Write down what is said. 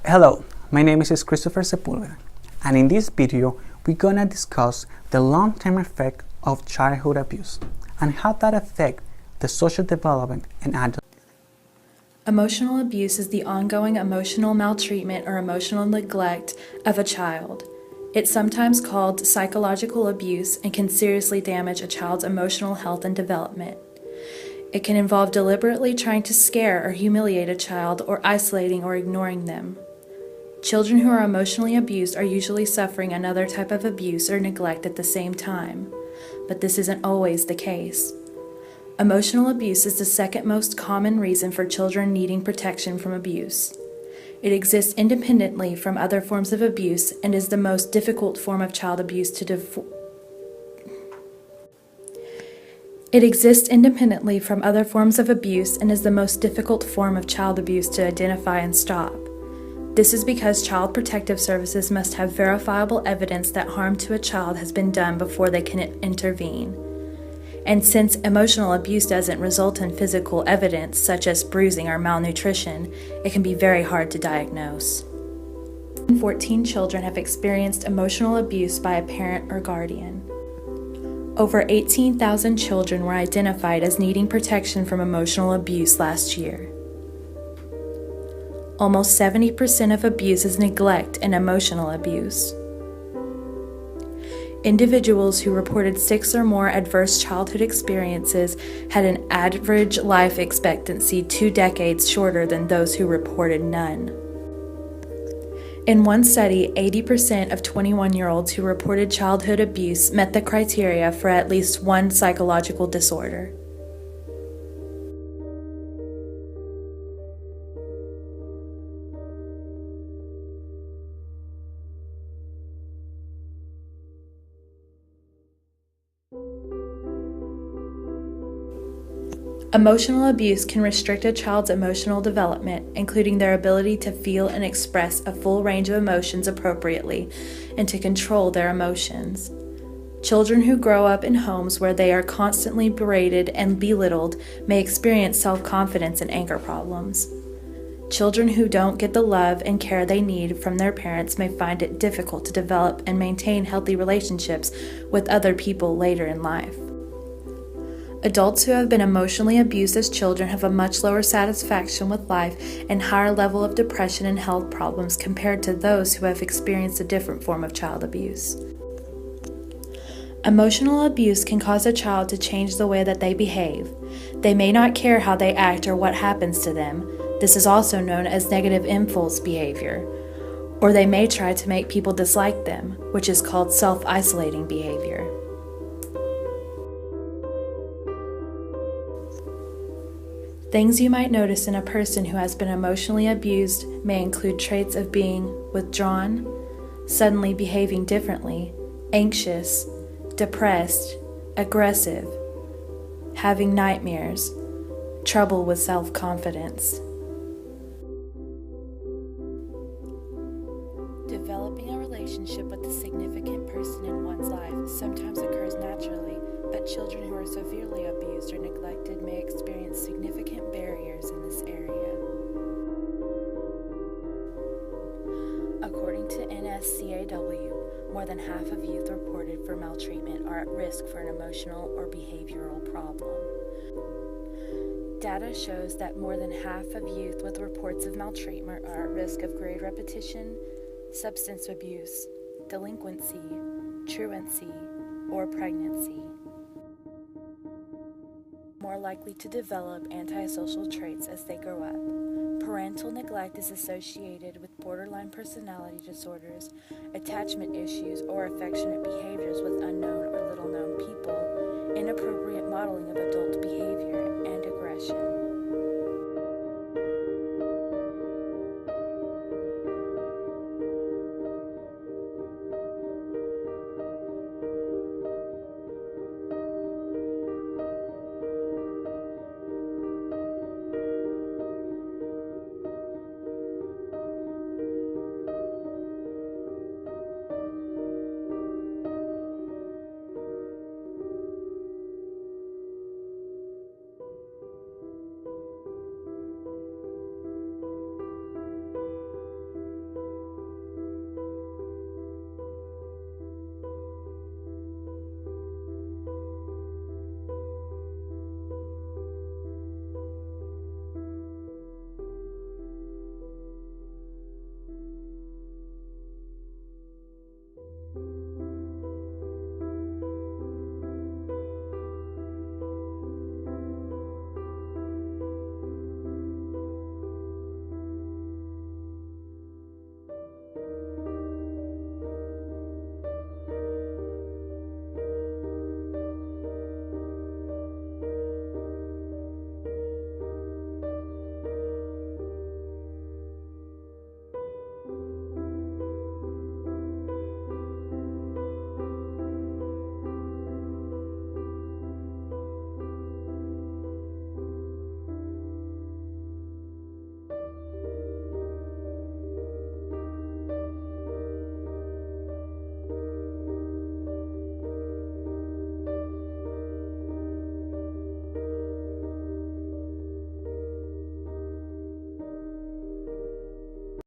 Hello, my name is Christopher Sepulveda, and in this video we're gonna discuss the long-term effect of childhood abuse and how that affects the social development and adult. Emotional abuse is the ongoing emotional maltreatment or emotional neglect of a child. It's sometimes called psychological abuse and can seriously damage a child's emotional health and development. It can involve deliberately trying to scare or humiliate a child or isolating or ignoring them. Children who are emotionally abused are usually suffering another type of abuse or neglect at the same time, but this isn't always the case. Emotional abuse is the second most common reason for children needing protection from abuse. It exists independently from other forms of abuse and is the most difficult form of child abuse to identify and stop. This is because Child Protective Services must have verifiable evidence that harm to a child has been done before they can intervene. And since emotional abuse doesn't result in physical evidence, such as bruising or malnutrition, it can be very hard to diagnose. 14 children have experienced emotional abuse by a parent or guardian. Over 18,000 children were identified as needing protection from emotional abuse last year. Almost 70% of abuse is neglect and emotional abuse. Individuals who reported 6 or more adverse childhood experiences had an average life expectancy 2 decades shorter than those who reported none. In one study, 80% of 21-year-olds who reported childhood abuse met the criteria for at least one psychological disorder. Emotional abuse can restrict a child's emotional development, including their ability to feel and express a full range of emotions appropriately and to control their emotions. Children who grow up in homes where they are constantly berated and belittled may experience self-confidence and anger problems. Children who don't get the love and care they need from their parents may find it difficult to develop and maintain healthy relationships with other people later in life. Adults who have been emotionally abused as children have a much lower satisfaction with life and higher level of depression and health problems compared to those who have experienced a different form of child abuse. Emotional abuse can cause a child to change the way that they behave. They may not care how they act or what happens to them. This is also known as negative impulse behavior. Or they may try to make people dislike them, which is called self-isolating behavior. Things you might notice in a person who has been emotionally abused may include traits of being withdrawn, suddenly behaving differently, anxious, depressed, aggressive, having nightmares, trouble with self-confidence. Developing a relationship with a significant person in one's life sometimes occurs naturally, but children who are severely abused or neglected may experience significant barriers in this area. According to SWAU, more than half of youth reported for maltreatment are at risk for an emotional or behavioral problem. Data shows that more than half of youth with reports of maltreatment are at risk of grade repetition, substance abuse, delinquency, truancy, or pregnancy. More likely to develop antisocial traits as they grow up. Parental neglect is associated with borderline personality disorders, attachment issues, or affectionate behaviors with unknown or little-known people, inappropriate modeling of adult behavior, and aggression.